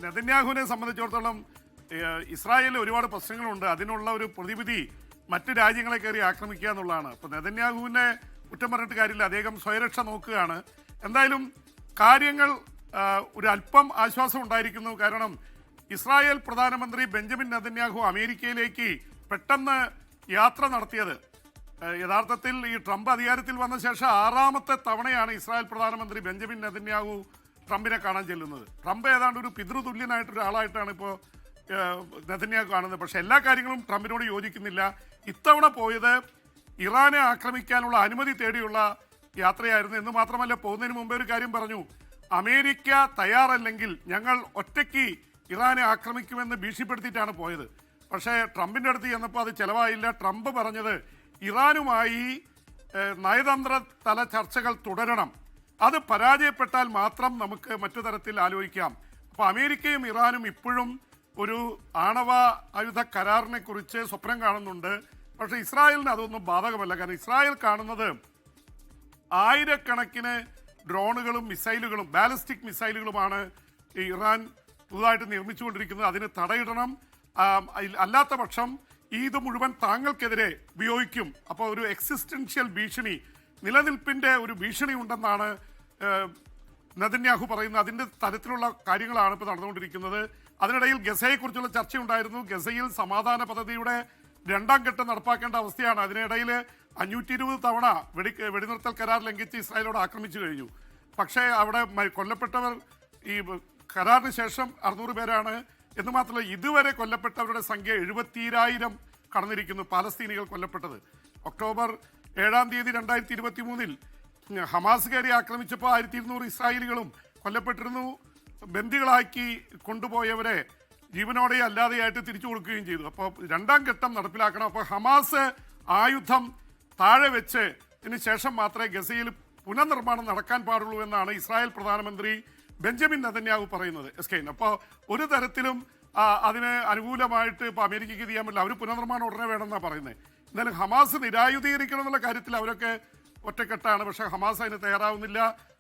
നെതന്യാഹുവിനെ സംബന്ധിച്ചിടത്തോളം ഇസ്രായേലിൽ ഒരുപാട് പ്രശ്നങ്ങളുണ്ട്. അതിനുള്ള ഒരു പ്രതിവിധി മറ്റ് രാജ്യങ്ങളെ കയറി ആക്രമിക്കുക എന്നുള്ളതാണ്. അപ്പോൾ നെതന്യാഹുവിനെ കുറ്റം പറഞ്ഞിട്ട് കാര്യമില്ല, അദ്ദേഹം സ്വയരക്ഷ നോക്കുകയാണ്. എന്തായാലും കാര്യങ്ങൾ ഒരു അല്പം ആശ്വാസം ഉണ്ടായിരിക്കുന്നു. കാരണം ഇസ്രായേൽ പ്രധാനമന്ത്രി ബെഞ്ചമിൻ നെതന്യാഹു അമേരിക്കയിലേക്ക് പെട്ടെന്ന് യാത്ര നടത്തിയത് യഥാർത്ഥത്തിൽ ഈ ട്രംപ് അധികാരത്തിൽ വന്ന ശേഷം 6ാമത്തെ തവണയാണ് ഇസ്രായേൽ പ്രധാനമന്ത്രി ബെഞ്ചമിൻ നെതന്യാഹു ട്രംപിനെ കാണാൻ ചെല്ലുന്നത്. ട്രംപ് ഏതാണ്ട് ഒരു പിതൃതുല്യനായിട്ടൊരാളായിട്ടാണ് ഇപ്പോൾ നെതന്യാഹു കാണുന്നത്. പക്ഷെ എല്ലാ കാര്യങ്ങളും ട്രംപിനോട് യോജിക്കുന്നില്ല. ഇത്തവണ പോയത് ഇറാനെ ആക്രമിക്കാനുള്ള അനുമതി തേടിയുള്ള യാത്രയായിരുന്നു. എന്ന് മാത്രമല്ല, പോകുന്നതിന് മുമ്പേ ഒരു കാര്യം പറഞ്ഞു, അമേരിക്ക തയ്യാറല്ലെങ്കിൽ ഞങ്ങൾ ഒറ്റയ്ക്ക് ഇറാനെ ആക്രമിക്കുമെന്ന് ഭീഷണിപ്പെടുത്തിയിട്ടാണ് പോയത്. പക്ഷേ ട്രംപിൻ്റെ അടുത്ത് ചെന്നപ്പോൾ അത് ചിലവായില്ല. ട്രംപ് പറഞ്ഞത് ഇറാനുമായി നയതന്ത്ര തല ചർച്ചകൾ തുടരണം, അത് പരാജയപ്പെട്ടാൽ മാത്രം നമുക്ക് മറ്റു തരത്തിൽ ആലോചിക്കാം. അപ്പോൾ അമേരിക്കയും ഇറാനും ഇപ്പോഴും ഒരു ആണവ ആയുധ കരാറിനെ കുറിച്ച് സ്വപ്നം കാണുന്നുണ്ട്. പക്ഷേ ഇസ്രായേലിന് അതൊന്നും ബാധകമല്ല. കാരണം ഇസ്രായേൽ കാണുന്നത് ആയിരക്കണക്കിന് ഡ്രോണുകളും മിസൈലുകളും ബാലിസ്റ്റിക് മിസൈലുകളുമാണ് ഇറാൻ പുതുതായിട്ട് നിർമ്മിച്ചുകൊണ്ടിരിക്കുന്നത്. അതിന് തടയിടണം, അല്ലാത്ത പക്ഷം ഇത് മുഴുവൻ താങ്കൾക്കെതിരെ ഉപയോഗിക്കും. അപ്പോൾ ഒരു എക്സിസ്റ്റൻഷ്യൽ ഭീഷണി, നിലനിൽപ്പിൻ്റെ ഒരു ഭീഷണി ഉണ്ടെന്നാണ് നെതന്യാഹു പറയുന്നത്. അതിൻ്റെ തരത്തിലുള്ള കാര്യങ്ങളാണ് ഇപ്പോൾ നടന്നുകൊണ്ടിരിക്കുന്നത്. അതിനിടയിൽ ഗസയെക്കുറിച്ചുള്ള ചർച്ചയുണ്ടായിരുന്നു. ഗസയിൽ സമാധാന പദ്ധതിയുടെ 2ാം ഘട്ടം നടപ്പാക്കേണ്ട അവസ്ഥയാണ്. അതിനിടയിൽ 520 തവണ വെടിനിർത്തൽ കരാർ ലംഘിച്ച് ഇസ്രായേലോട് ആക്രമിച്ചു കഴിഞ്ഞു. പക്ഷേ അവിടെ കൊല്ലപ്പെട്ടവർ ഈ കരാറിന് ശേഷം 600 പേരാണ്. എന്ന് മാത്രമല്ല, ഇതുവരെ കൊല്ലപ്പെട്ടവരുടെ സംഖ്യ 70,000 കടന്നിരിക്കുന്നു. പാലസ്തീനികൾ കൊല്ലപ്പെട്ടത് ഒക്ടോബർ 7-ാം തീയതി 2023 ഹമാസ് കയറി ആക്രമിച്ചപ്പോൾ 1200 ഇസ്രായേലികളും കൊല്ലപ്പെട്ടിരുന്നു. ബന്ദികളാക്കി കൊണ്ടുപോയവരെ ജീവനോടെ അല്ലാതെയായിട്ട് തിരിച്ചു കൊടുക്കുകയും ചെയ്തു. അപ്പോൾ 2ാം ഘട്ടം നടപ്പിലാക്കണം. അപ്പോൾ ഹമാസ് ആയുധം താഴെ വെച്ച് ഇതിന് ശേഷം മാത്രമേ ഗസയിൽ പുനർനിർമ്മാണം നടക്കാൻ പാടുള്ളൂ എന്നാണ് ഇസ്രായേൽ പ്രധാനമന്ത്രി ബെഞ്ചമിൻ നെതന്യാഹു പറയുന്നത്. അപ്പോൾ ഒരു തരത്തിലും അതിന് അനുകൂലമായിട്ട് ഇപ്പോൾ അമേരിക്കയ്ക്ക് ചെയ്യാൻ പറ്റില്ല. അവർ പുനർനിർമ്മാണം ഉടനെ വേണമെന്നാണ് പറയുന്നത്. എന്നാലും ഹമാസ് നിരായുധീകരിക്കണം എന്നുള്ള കാര്യത്തിൽ അവരൊക്കെ ഒറ്റക്കെട്ടാണ്. പക്ഷേ ഹമാസ് അതിന് തയ്യാറാവുന്നില്ല.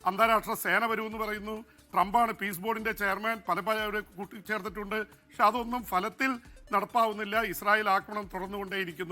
അന്താരാഷ്ട്ര സേന വരുമെന്ന് പറയുന്നു. ട്രംപാണ് പീസ് ബോർഡിൻ്റെ ചെയർമാൻ, പല കൂട്ടിച്ചേർത്തിട്ടുണ്ട്. പക്ഷെ അതൊന്നും ഫലത്തിൽ നടപ്പാവുന്നില്ല. ഇസ്രായേൽ ആക്രമണം തുടർന്നുകൊണ്ടേയിരിക്കുന്നു.